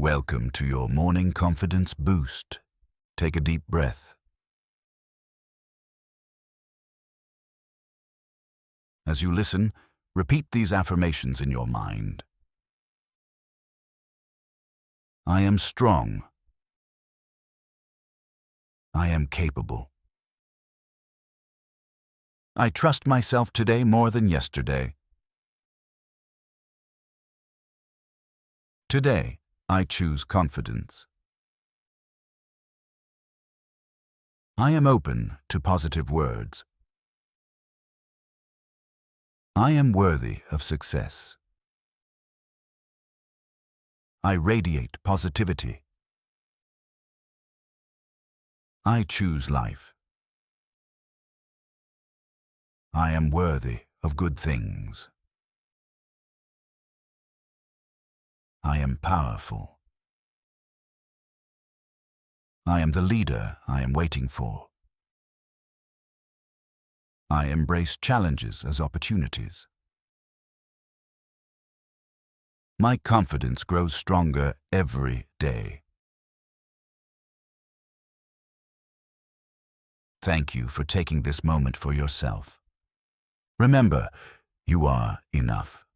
Welcome to your morning confidence boost. Take a deep breath. As you listen, repeat these affirmations in your mind. I am strong. I am capable. I trust myself today more than yesterday. Today, I choose confidence. I am open to positive words. I am worthy of success. I radiate positivity. I choose life. I am worthy of good things. I am powerful. I am the leader I am waiting for. I embrace challenges as opportunities. My confidence grows stronger every day. Thank you for taking this moment for yourself. Remember, you are enough.